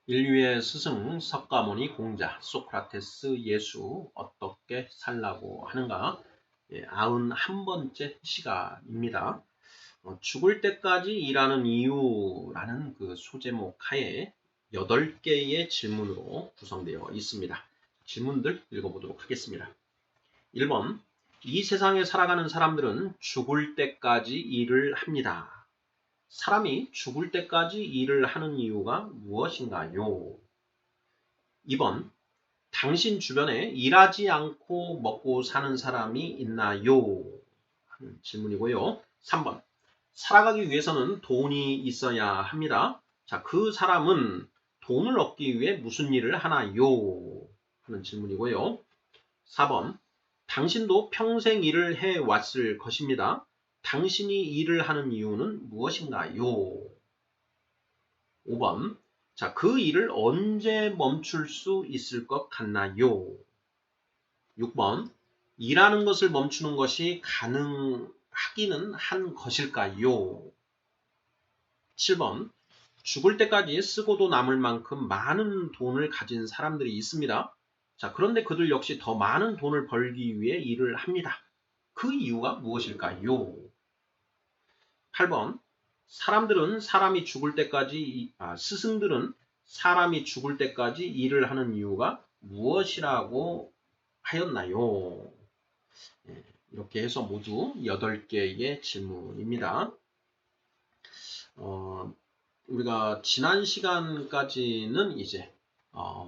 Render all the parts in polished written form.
인류의 스승 석가모니 공자 소크라테스 예수 어떻게 살라고 하는가 91번째 시간입니다. 죽을 때까지 일하는 이유라는 그 소제목 하에 8개의 질문으로 구성되어 있습니다. 질문들 읽어보도록 하겠습니다. 1번, 이 세상에 살아가는 사람들은 죽을 때까지 일을 합니다. 사람이 죽을 때까지 일을 하는 이유가 무엇인가요? 2번, 당신 주변에 일하지 않고 먹고 사는 사람이 있나요? 하는 질문이고요. 3번, 살아가기 위해서는 돈이 있어야 합니다. 자, 그 사람은 돈을 얻기 위해 무슨 일을 하나요? 하는 질문이고요. 4번, 당신도 평생 일을 해왔을 것입니다. 당신이 일을 하는 이유는 무엇인가요? 5번. 자, 그 일을 언제 멈출 수 있을 것 같나요? 6번. 일하는 것을 멈추는 것이 가능하기는 한 것일까요? 7번. 죽을 때까지 쓰고도 남을 만큼 많은 돈을 가진 사람들이 있습니다. 자, 그런데 그들 역시 더 많은 돈을 벌기 위해 일을 합니다. 그 이유가 무엇일까요? 8번. 스승들은 사람이 죽을 때까지 일을 하는 이유가 무엇이라고 하였나요? 이렇게 해서 모두 8개의 질문입니다. 우리가 지난 시간까지는 이제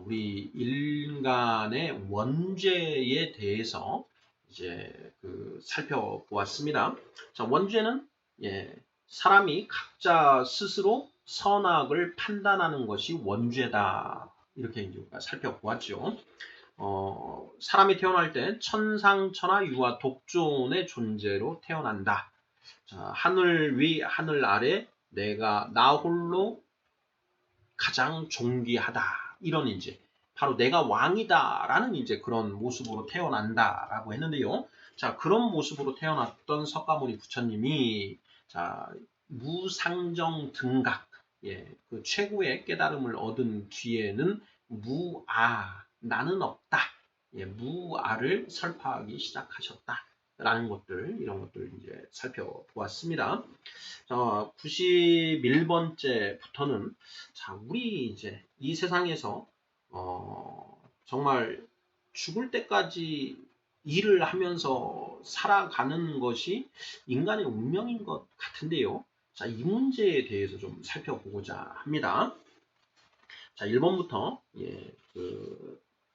우리 인간의 원죄에 대해서 이제 살펴보았습니다. 자, 원죄는 사람이 각자 스스로 선악을 판단하는 것이 원죄다. 이렇게 이제 우리가 살펴보았죠. 사람이 태어날 때 천상천하 유아 독존의 존재로 태어난다. 자, 하늘 위 하늘 아래 내가 나 홀로 가장 존귀하다. 이런 이제 바로 내가 왕이다라는 이제 그런 모습으로 태어난다라고 했는데요. 자, 그런 모습으로 태어났던 석가모니 부처님이 자, 무상정 등각 그 최고의 깨달음을 얻은 뒤에는 무아 나는 없다. 무아를 설파하기 시작하셨다. 라는 것들, 이런 것들 이제 살펴보았습니다. 91번째부터는 자, 우리 이제 이 세상에서 정말 죽을 때까지 일을 하면서 살아가는 것이 인간의 운명인 것 같은데요. 자, 이 문제에 대해서 좀 살펴보고자 합니다. 자, 1번부터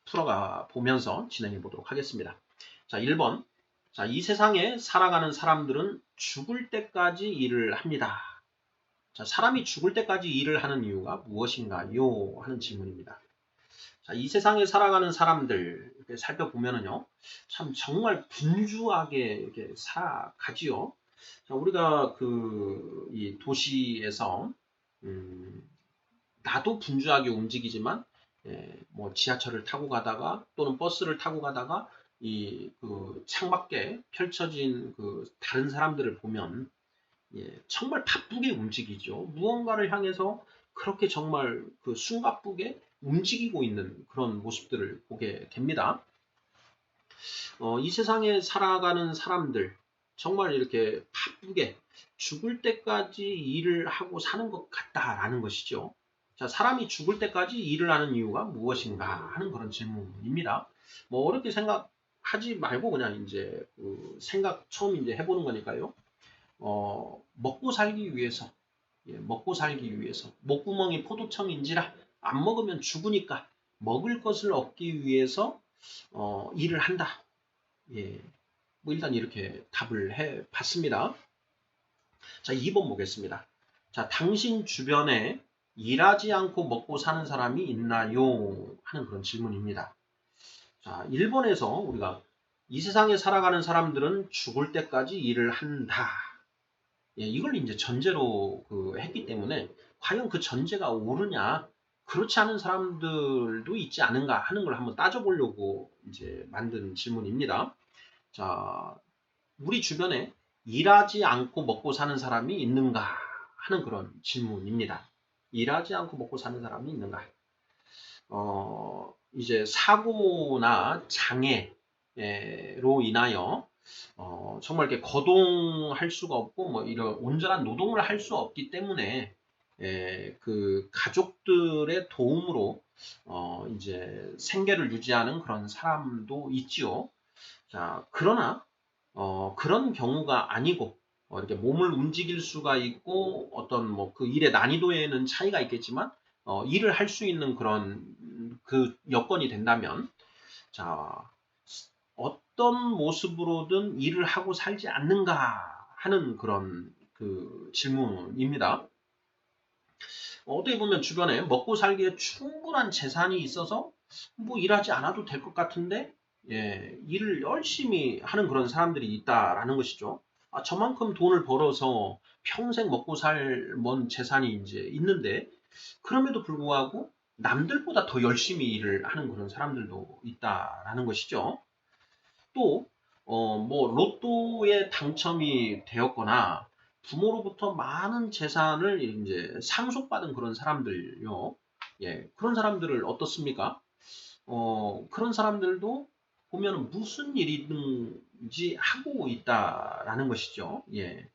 풀어가 보면서 진행해 보도록 하겠습니다. 자, 1번. 자, 이 세상에 살아가는 사람들은 죽을 때까지 일을 합니다. 자, 사람이 죽을 때까지 일을 하는 이유가 무엇인가요? 하는 질문입니다. 자, 이 세상에 살아가는 사람들 이렇게 살펴보면은요, 참 정말 분주하게 이렇게 살아가지요. 자, 우리가 이 도시에서 나도 분주하게 움직이지만 뭐 지하철을 타고 가다가 또는 버스를 타고 가다가 창밖에 펼쳐진 다른 사람들을 보면 정말 바쁘게 움직이죠. 무언가를 향해서 그렇게 정말 숨가쁘게 움직이고 있는 그런 모습들을 보게 됩니다. 이 세상에 살아가는 사람들 정말 이렇게 바쁘게 죽을 때까지 일을 하고 사는 것 같다라는 것이죠. 자, 사람이 죽을 때까지 일을 하는 이유가 무엇인가 하는 그런 질문입니다. 뭐 어렵게 생각하지 말고 그냥 이제 생각 처음 이제 해보는 거니까요. 먹고 살기 위해서, 먹고 살기 위해서 목구멍이 포도청인지라 안 먹으면 죽으니까 먹을 것을 얻기 위해서 일을 한다. 뭐 일단 이렇게 답을 해 봤습니다. 자, 2번 보겠습니다. 자, 당신 주변에 일하지 않고 먹고 사는 사람이 있나요? 하는 그런 질문입니다. 자, 1번에서 우리가 이 세상에 살아가는 사람들은 죽을 때까지 일을 한다. 이걸 이제 전제로 했기 때문에 과연 그 전제가 옳으냐, 그렇지 않은 사람들도 있지 않은가 하는 걸 한번 따져보려고 이제 만든 질문입니다. 자, 우리 주변에 일하지 않고 먹고 사는 사람이 있는가 하는 그런 질문입니다. 일하지 않고 먹고 사는 사람이 있는가? 이제 사고나 장애로 인하여 정말 이렇게 거동할 수가 없고 뭐 이런 온전한 노동을 할 수 없기 때문에 그 가족들의 도움으로 이제 생계를 유지하는 그런 사람도 있지요. 자, 그러나 그런 경우가 아니고 이렇게 몸을 움직일 수가 있고 어떤 뭐 그 일의 난이도에는 차이가 있겠지만 일을 할 수 있는 그런 그 여건이 된다면 자, 어떤 모습으로든 일을 하고 살지 않는가 하는 그런 그 질문입니다. 어떻게 보면 주변에 먹고 살기에 충분한 재산이 있어서 뭐 일하지 않아도 될 것 같은데 일을 열심히 하는 그런 사람들이 있다라는 것이죠. 아, 저만큼 돈을 벌어서 평생 먹고 살 뭔 재산이 이제 있는데 그럼에도 불구하고 남들보다 더 열심히 일을 하는 그런 사람들도 있다라는 것이죠. 또, 뭐, 로또에 당첨이 되었거나 부모로부터 많은 재산을 이제 상속받은 그런 사람들요. 예, 그런 사람들을 어떻습니까? 그런 사람들도 보면 무슨 일이든지 하고 있다라는 것이죠. 예.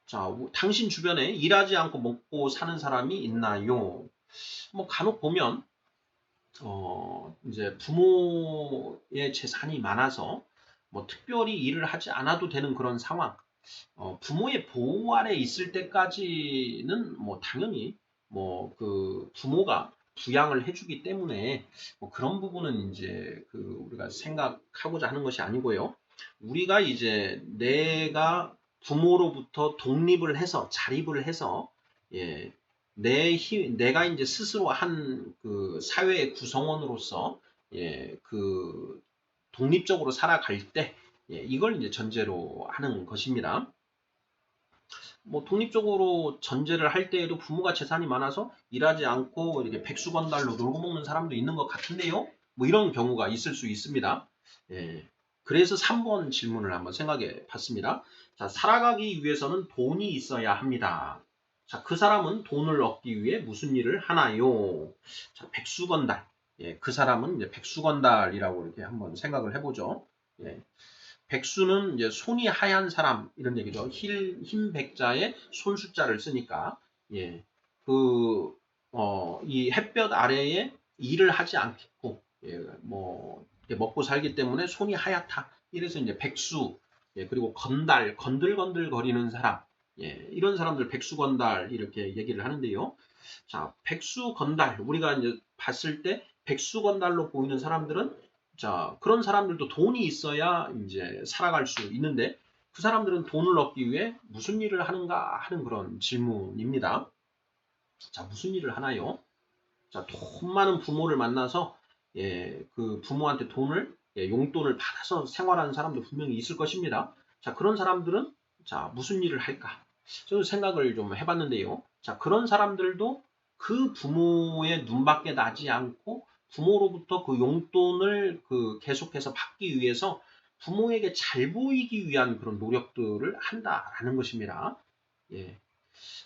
자, 당신 주변에 일하지 않고 먹고 사는 사람이 있나요? 뭐 간혹 보면 이제 부모의 재산이 많아서 뭐 특별히 일을 하지 않아도 되는 그런 상황, 부모의 보호 아래 있을 때까지는 뭐 당연히 뭐 그 부모가 부양을 해주기 때문에 뭐 그런 부분은 이제 그 우리가 생각하고자 하는 것이 아니고요. 우리가 이제 내가 부모로부터 독립을 해서 자립을 해서 예, 내가 이제 스스로 한 그 사회의 구성원으로서 그 독립적으로 살아갈 때 이걸 이제 전제로 하는 것입니다. 뭐 독립적으로 전제를 할 때에도 부모가 재산이 많아서 일하지 않고 이렇게 백수건달로 놀고 먹는 사람도 있는 것 같은데요. 뭐 이런 경우가 있을 수 있습니다. 예. 그래서 3번 질문을 한번 생각해 봤습니다. 자, 살아가기 위해서는 돈이 있어야 합니다. 자, 그 사람은 돈을 얻기 위해 무슨 일을 하나요? 자, 백수건달. 예, 그 사람은 이제 백수건달이라고 이렇게 한번 생각을 해보죠. 예. 백수는 이제 손이 하얀 사람 이런 얘기죠. 흰 백자에 손 숫자를 쓰니까 예. 이 햇볕 아래에 일을 하지 않겠고 뭐 먹고 살기 때문에 손이 하얗다. 이래서 이제 백수 그리고 건들건들 거리는 사람 이런 사람들 백수건달 이렇게 얘기를 하는데요. 자, 백수건달 우리가 이제 봤을 때 백수건달로 보이는 사람들은 자, 그런 사람들도 돈이 있어야 이제 살아갈 수 있는데 그 사람들은 돈을 얻기 위해 무슨 일을 하는가 하는 그런 질문입니다. 자, 무슨 일을 하나요? 자, 돈 많은 부모를 만나서 그 부모한테 용돈을 받아서 생활하는 사람도 분명히 있을 것입니다. 자, 그런 사람들은 자, 무슨 일을 할까? 저도 생각을 좀 해봤는데요. 자, 그런 사람들도 그 부모의 눈밖에 나지 않고 부모로부터 그 용돈을 그 계속해서 받기 위해서 부모에게 잘 보이기 위한 그런 노력들을 한다라는 것입니다. 예.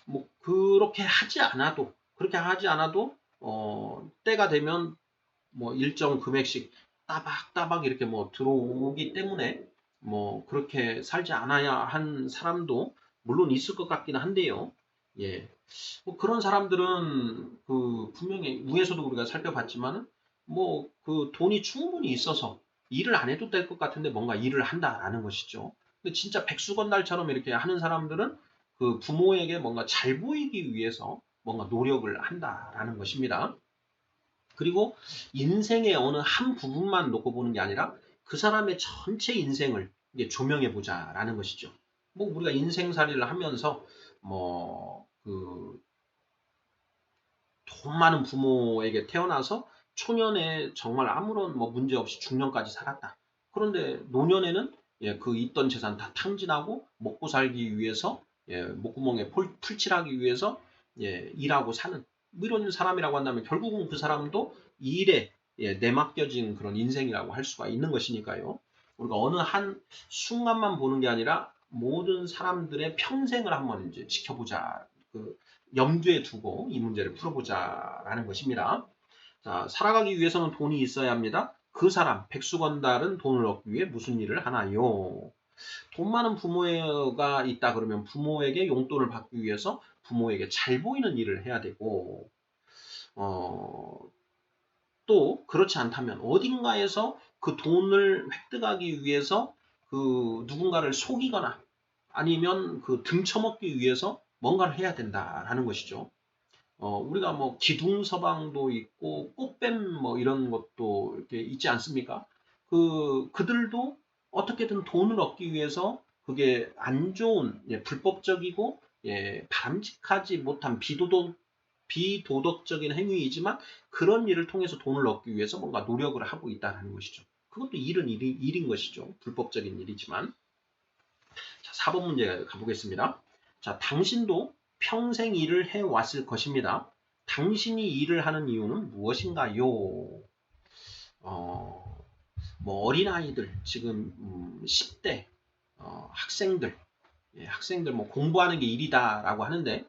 뭐 그렇게 하지 않아도 때가 되면 뭐 일정 금액씩 따박따박 이렇게 뭐 들어오기 때문에 뭐 그렇게 살지 않아야 한 사람도 물론 있을 것 같기는 한데요. 예. 뭐 그런 사람들은 그 분명히 위에서도 우리가 살펴봤지만은 뭐 그 돈이 충분히 있어서 일을 안 해도 될 것 같은데 뭔가 일을 한다라는 것이죠. 근데 진짜 백수건달처럼 이렇게 하는 사람들은 그 부모에게 뭔가 잘 보이기 위해서 뭔가 노력을 한다라는 것입니다. 그리고 인생의 어느 한 부분만 놓고 보는 게 아니라 그 사람의 전체 인생을 이제 조명해 보자라는 것이죠. 뭐 우리가 인생살이를 하면서 뭐 돈 많은 부모에게 태어나서 초년에 정말 아무런 뭐 문제 없이 중년까지 살았다. 그런데 노년에는 그 있던 재산 다 탕진하고 먹고 살기 위해서 목구멍에 풀칠하기 위해서 일하고 사는 뭐 이런 사람이라고 한다면 결국은 그 사람도 일에 내맡겨진 그런 인생이라고 할 수가 있는 것이니까요. 우리가 어느 한 순간만 보는 게 아니라 모든 사람들의 평생을 한번 이제 지켜보자. 그 염두에 두고 이 문제를 풀어보자라는 것입니다. 자, 살아가기 위해서는 돈이 있어야 합니다. 그 사람, 백수건달은 돈을 얻기 위해 무슨 일을 하나요? 돈 많은 부모가 있다 그러면 부모에게 용돈을 받기 위해서 부모에게 잘 보이는 일을 해야 되고, 어, 또 그렇지 않다면 어딘가에서 그 돈을 획득하기 위해서 그 누군가를 속이거나 아니면 그 등쳐먹기 위해서 뭔가를 해야 된다라는 것이죠. 우리가 뭐 기둥서방도 있고 꽃뱀 뭐 이런 것도 이렇게 있지 않습니까? 그들도 어떻게든 돈을 얻기 위해서 그게 안 좋은 불법적이고 바람직하지 못한 비도덕적인 행위이지만 그런 일을 통해서 돈을 얻기 위해서 뭔가 노력을 하고 있다는 것이죠. 그것도 일인 것이죠. 불법적인 일이지만. 자, 4번 문제 가보겠습니다. 자, 당신도 평생 일을 해왔을 것입니다. 당신이 일을 하는 이유는 무엇인가요? 뭐 어린아이들, 지금 10대 학생들, 학생들 뭐 공부하는 게 일이다라고 하는데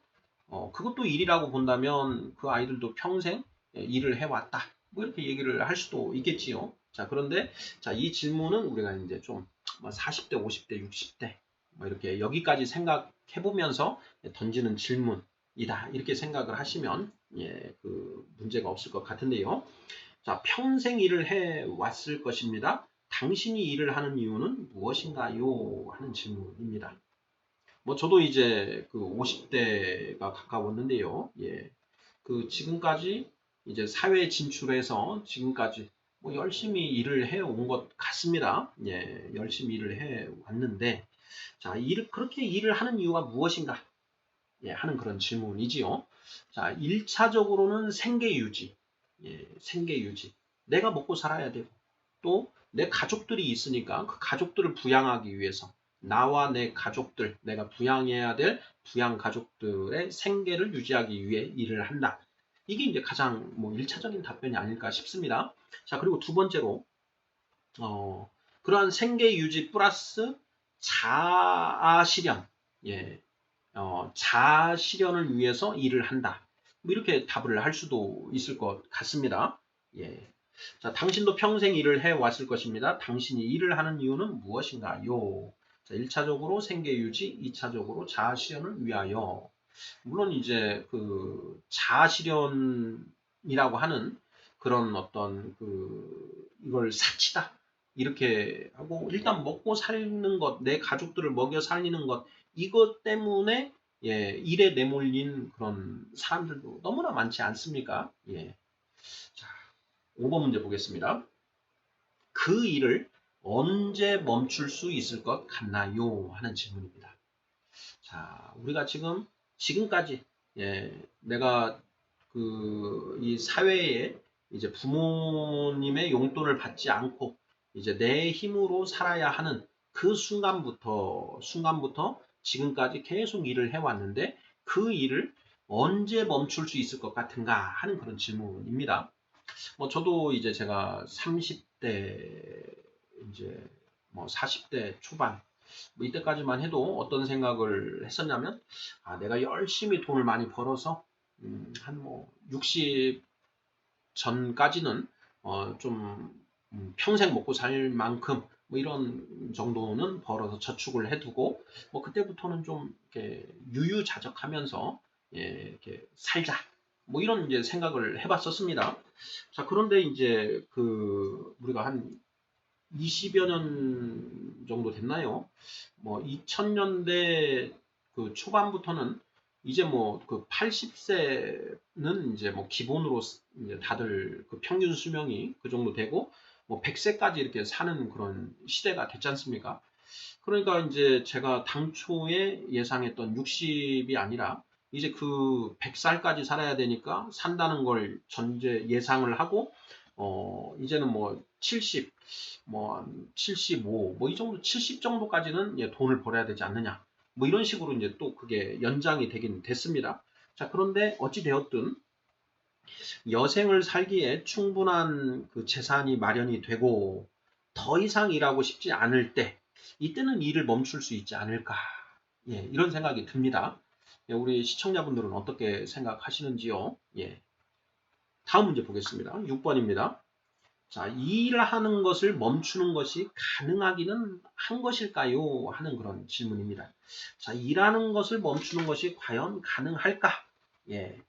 그것도 일이라고 본다면 그 아이들도 평생 일을 해왔다. 뭐 이렇게 얘기를 할 수도 있겠지요. 자, 그런데 자, 이 질문은 우리가 이제 좀 40대, 50대, 60대 뭐 이렇게 여기까지 생각해 보면서 던지는 질문이다. 이렇게 생각을 하시면 그 문제가 없을 것 같은데요. 자, 평생 일을 해왔을 것입니다. 당신이 일을 하는 이유는 무엇인가요? 하는 질문입니다. 뭐 저도 이제 그 50대가 가까웠는데요. 그 지금까지 이제 사회에 진출해서 지금까지 뭐 열심히 일을 해온 것 같습니다. 열심히 일을 해 왔는데 자, 그렇게 일을 하는 이유가 무엇인가? 하는 그런 질문이지요. 자, 1차적으로는 생계 유지. 생계 유지. 내가 먹고 살아야 되고 또 내 가족들이 있으니까 그 가족들을 부양하기 위해서 나와 내 가족들, 내가 부양해야 될 부양 가족들의 생계를 유지하기 위해 일을 한다. 이게 이제 가장 뭐 1차적인 답변이 아닐까 싶습니다. 자, 그리고 두 번째로 그러한 생계 유지 플러스 자아 실현. 예. 자아 실현을 위해서 일을 한다. 뭐 이렇게 답을 할 수도 있을 것 같습니다. 자, 당신도 평생 일을 해왔을 것입니다. 당신이 일을 하는 이유는 무엇인가요? 자, 1차적으로 생계 유지, 2차적으로 자아 실현을 위하여. 물론 이제 그 자아 실현이라고 하는 그런 어떤 이걸 사치다. 이렇게 하고 일단 먹고 사는 것, 내 가족들을 먹여 살리는 것 이것 때문에 일에 내몰린 그런 사람들도 너무나 많지 않습니까? 자, 5번 문제 보겠습니다. 그 일을 언제 멈출 수 있을 것 같나요? 하는 질문입니다. 자, 우리가 지금까지 내가 이 사회에 이제 부모님의 용돈을 받지 않고 이제 내 힘으로 살아야 하는 그 순간부터 지금까지 계속 일을 해왔는데 그 일을 언제 멈출 수 있을 것 같은가 하는 그런 질문입니다. 뭐 저도 이제 제가 30대 이제 뭐 40대 초반 뭐 이때까지만 해도 어떤 생각을 했었냐면 내가 열심히 돈을 많이 벌어서 한 뭐 60 전까지는 좀 평생 먹고 살 만큼 뭐 이런 정도는 벌어서 저축을 해두고 뭐 그때부터는 좀 이렇게 유유자적하면서 이렇게 살자 뭐 이런 이제 생각을 해봤었습니다. 자, 그런데 이제 우리가 한 20여 년 정도 됐나요? 뭐 2000년대 그 초반부터는 이제 뭐 그 80세는 이제 뭐 기본으로 이제 다들 그 평균 수명이 그 정도 되고 뭐 100세까지 이렇게 사는 그런 시대가 됐지 않습니까? 그러니까 이제 제가 당초에 예상했던 60이 아니라 이제 그 100살까지 살아야 되니까 산다는 걸 전제 예상을 하고 이제는 뭐 70, 뭐 75, 뭐 이 정도 70 정도까지는 돈을 벌어야 되지 않느냐. 뭐 이런 식으로 이제 또 그게 연장이 되긴 됐습니다. 자, 그런데 어찌 되었든 여생을 살기에 충분한 그 재산이 마련이 되고 더 이상 일하고 싶지 않을 때 이때는 일을 멈출 수 있지 않을까. 이런 생각이 듭니다. 예, 우리 시청자분들은 어떻게 생각하시는지요? 예. 다음 문제 보겠습니다. 6번입니다. 자, 일하는 것을 멈추는 것이 가능하기는 한 것일까요? 하는 그런 질문입니다. 자, 일하는 것을 멈추는 것이 과연 가능할까? 예.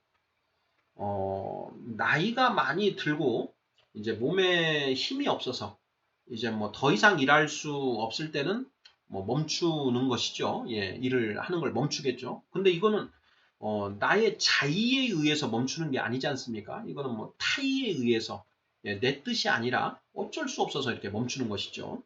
나이가 많이 들고 이제 몸에 힘이 없어서 이제 뭐 더 이상 일할 수 없을 때는 뭐 멈추는 것이죠. 예, 일을 하는 걸 멈추겠죠. 근데 이거는 나의 자의에 의해서 멈추는 게 아니지 않습니까? 이거는 뭐 타의에 의해서 예, 내 뜻이 아니라 어쩔 수 없어서 이렇게 멈추는 것이죠.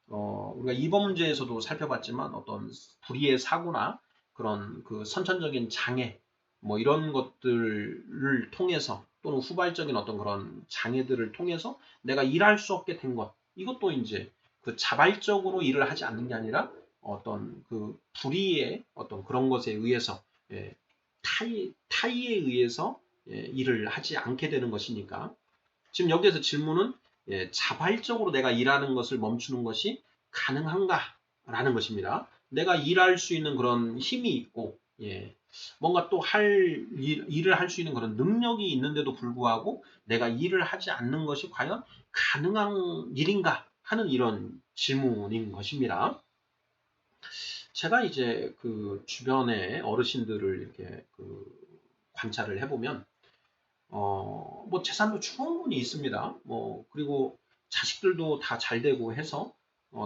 우리가 이번 문제에서도 살펴봤지만 어떤 불의의 사고나 그런 그 선천적인 장애 뭐 이런 것들을 통해서 또는 후발적인 어떤 그런 장애들을 통해서 내가 일할 수 없게 된 것 이것도 이제 그 자발적으로 일을 하지 않는 게 아니라 어떤 그 불의의 어떤 그런 것에 의해서 예, 타의에 의해서 예, 일을 하지 않게 되는 것이니까 지금 여기에서 질문은 예, 자발적으로 내가 일하는 것을 멈추는 것이 가능한가? 라는 것입니다. 내가 일할 수 있는 그런 힘이 있고, 예, 뭔가 또 일을 할 수 있는 그런 능력이 있는데도 불구하고 내가 일을 하지 않는 것이 과연 가능한 일인가? 하는 이런 질문인 것입니다. 제가 이제 그 주변의 어르신들을 이렇게 그 관찰을 해보면 뭐 재산도 충분히 있습니다. 뭐 그리고 자식들도 다 잘 되고 해서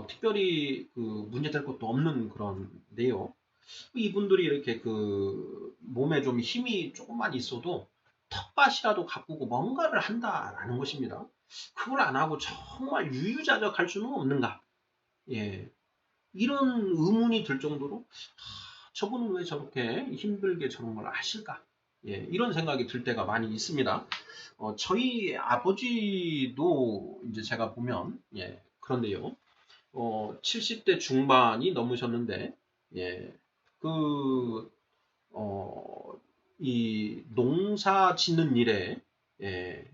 특별히 그 문제될 것도 없는 그런데요. 이분들이 이렇게 그 몸에 좀 힘이 조금만 있어도 텃밭이라도 가꾸고 뭔가를 한다라는 것입니다. 그걸 안 하고 정말 유유자적할 수는 없는가? 예, 이런 의문이 들 정도로 저분은 왜 저렇게 힘들게 저런 걸 하실까? 예, 이런 생각이 들 때가 많이 있습니다. 저희 아버지도 이제 제가 보면, 예, 그런데요. 70대 중반이 넘으셨는데, 예, 그, 어, 이 농사 짓는 일에, 예,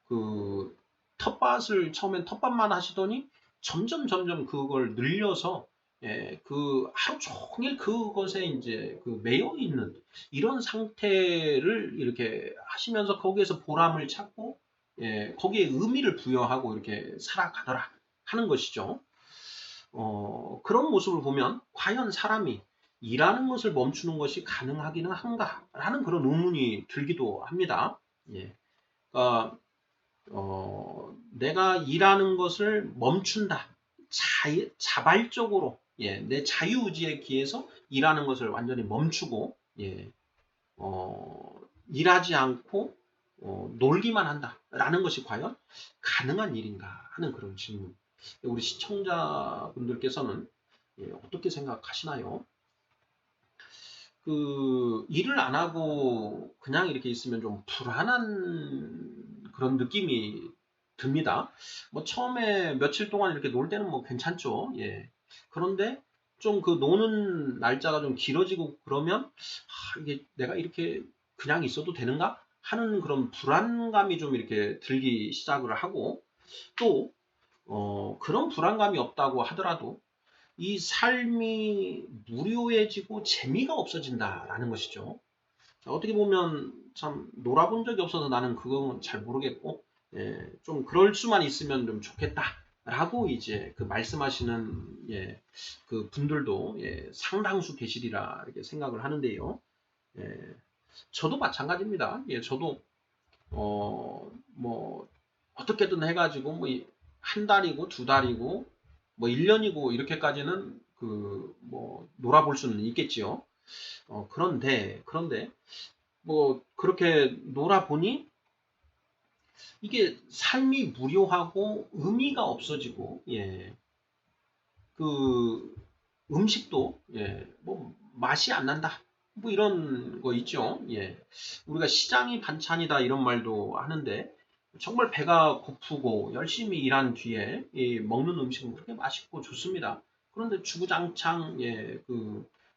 그 텃밭을 처음엔 텃밭만 하시더니 점점 그걸 늘려서 예, 그 하루 종일 그것에 이제 그 매여 있는 이런 상태를 이렇게 하시면서 거기에서 보람을 찾고 예, 거기에 의미를 부여하고 이렇게 살아가더라 하는 것이죠. 그런 모습을 보면 과연 사람이 일하는 것을 멈추는 것이 가능하기는 한가라는 그런 의문이 들기도 합니다. 예. 그러니까 내가 일하는 것을 멈춘다. 자발적으로, 예, 내 자유의지에 기해서 일하는 것을 완전히 멈추고, 예, 일하지 않고, 놀기만 한다. 라는 것이 과연 가능한 일인가 하는 그런 질문. 우리 시청자분들께서는 예, 어떻게 생각하시나요? 그 일을 안 하고 그냥 이렇게 있으면 좀 불안한 그런 느낌이 듭니다. 뭐 처음에 며칠 동안 이렇게 놀 때는 뭐 괜찮죠. 예. 그런데 좀 그 노는 날짜가 좀 길어지고 그러면 이게 내가 이렇게 그냥 있어도 되는가 하는 그런 불안감이 좀 이렇게 들기 시작을 하고 또 그런 불안감이 없다고 하더라도 이 삶이 무료해지고 재미가 없어진다라는 것이죠. 어떻게 보면 참 놀아본 적이 없어서 나는 그건 잘 모르겠고 예, 좀 그럴 수만 있으면 좀 좋겠다라고 이제 그 말씀하시는 예, 그 분들도 예, 상당수 계시리라 이렇게 생각을 하는데요. 예, 저도 마찬가지입니다. 예, 저도 뭐 어떻게든 해가지고 뭐 한 달이고 두 달이고 뭐 1년이고 이렇게까지는 그 뭐 놀아볼 수는 있겠지요. 그런데 뭐 그렇게 놀아보니 이게 삶이 무료하고 의미가 없어지고 예. 그 음식도 예. 뭐 맛이 안 난다. 뭐 이런 거 있죠. 예. 우리가 시장이 반찬이다 이런 말도 하는데 정말 배가 고프고 열심히 일한 뒤에 이 먹는 음식은 그렇게 맛있고 좋습니다. 그런데 주구장창 예,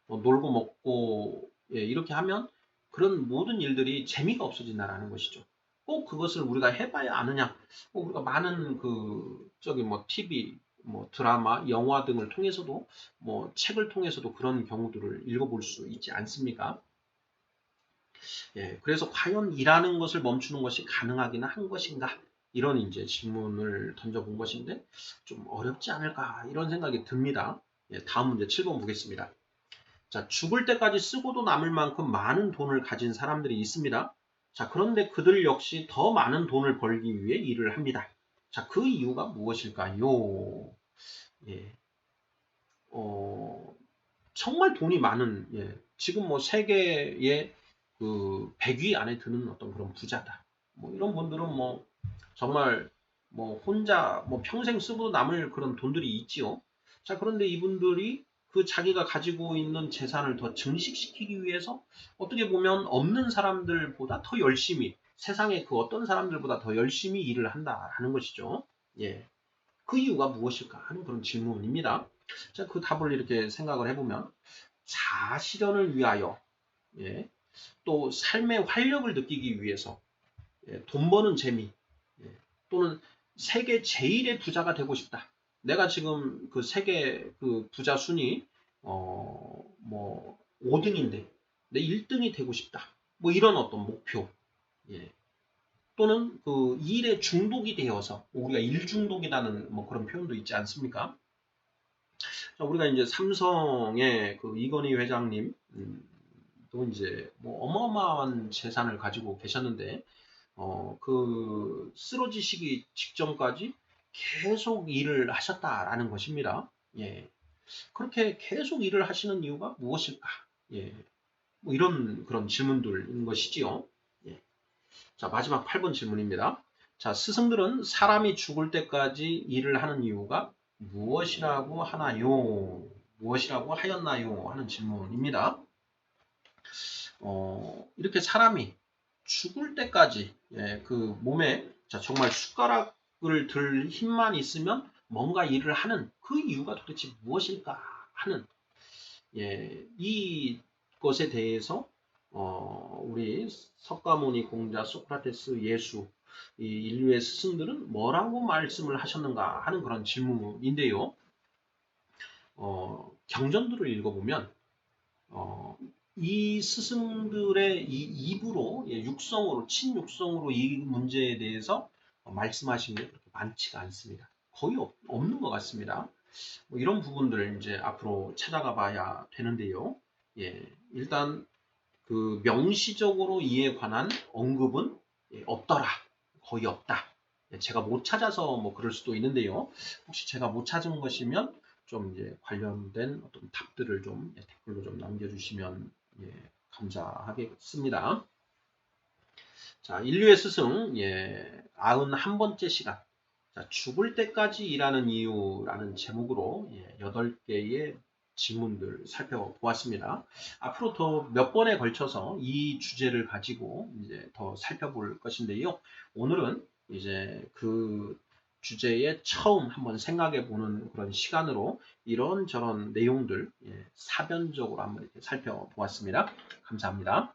놀고 먹고 예, 이렇게 하면 그런 모든 일들이 재미가 없어진다라는 것이죠. 꼭 그것을 우리가 해봐야 아느냐? 꼭 우리가 많은 저기 뭐 TV, 뭐 드라마, 영화 등을 통해서도 뭐 책을 통해서도 그런 경우들을 읽어볼 수 있지 않습니까? 예, 그래서 과연 일하는 것을 멈추는 것이 가능하기는 한 것인가? 이런 이제 질문을 던져본 것인데 좀 어렵지 않을까 이런 생각이 듭니다. 예, 다음 문제 7번 보겠습니다. 자, 죽을 때까지 쓰고도 남을 만큼 많은 돈을 가진 사람들이 있습니다. 자, 그런데 그들 역시 더 많은 돈을 벌기 위해 일을 합니다. 자, 그 이유가 무엇일까요? 예, 어, 정말 돈이 많은, 예, 지금 뭐 세계의 그 100위 안에 드는 어떤 그런 부자다. 뭐 이런 분들은 뭐 정말 뭐 혼자 뭐 평생 쓰고 남을 그런 돈들이 있지요. 자, 그런데 이분들이 그 자기가 가지고 있는 재산을 더 증식시키기 위해서 어떻게 보면 없는 사람들보다 더 열심히 세상의 그 어떤 사람들보다 더 열심히 일을 한다라는 것이죠. 예. 그 이유가 무엇일까 하는 그런 질문입니다. 자, 그 답을 이렇게 생각을 해보면 자아실현을 위하여, 예, 또 삶의 활력을 느끼기 위해서, 예, 돈 버는 재미, 예, 또는 세계 제일의 부자가 되고 싶다. 내가 지금 그 세계 그 부자 순위 뭐 5등인데 내 1등이 되고 싶다. 뭐 이런 어떤 목표, 예, 또는 그 일에 중독이 되어서 우리가 일 중독이라는 뭐 그런 표현도 있지 않습니까? 자, 우리가 이제 삼성의 그 이건희 회장님 또 이제 뭐 어마어마한 재산을 가지고 계셨는데 그 쓰러지시기 직전까지 계속 일을 하셨다라는 것입니다. 예. 그렇게 계속 일을 하시는 이유가 무엇일까? 예. 뭐 이런 그런 질문들인 것이지요. 예. 자, 마지막 8번 질문입니다. 자, 스승들은 사람이 죽을 때까지 일을 하는 이유가 무엇이라고 하나요? 무엇이라고 하였나요? 하는 질문입니다. 이렇게 사람이 죽을 때까지, 예, 그 몸에 자, 정말 숟가락을 들 힘만 있으면 뭔가 일을 하는 그 이유가 도대체 무엇일까 하는, 예, 이 것에 대해서 우리 석가모니, 공자, 소크라테스, 예수, 이 인류의 스승들은 뭐라고 말씀을 하셨는가 하는 그런 질문인데요. 경전들을 읽어보면 어, 이 스승들의 이 입으로, 예, 육성으로, 친육성으로 이 문제에 대해서 말씀하신 게 그렇게 많지가 않습니다. 거의 없는 것 같습니다. 뭐 이런 부분들을 이제 앞으로 찾아가 봐야 되는데요. 예, 일단 그 명시적으로 이에 관한 언급은, 예, 없더라. 거의 없다. 예, 제가 못 찾아서 뭐 그럴 수도 있는데요. 혹시 제가 못 찾은 것이면 좀 이제 관련된 어떤 답들을 좀, 예, 댓글로 좀 남겨주시면, 예, 감사하겠습니다. 자, 인류의 스승, 예, 91번째 시간. 자, 죽을 때까지 일하는 이유라는 제목으로, 예, 8개의 질문들 살펴보았습니다. 앞으로 더 몇 번에 걸쳐서 이 주제를 가지고 이제 더 살펴볼 것인데요. 오늘은 이제 그 주제에 처음 한번 생각해 보는 그런 시간으로 이런저런 내용들, 예, 사변적으로 한번 이렇게 살펴보았습니다. 감사합니다.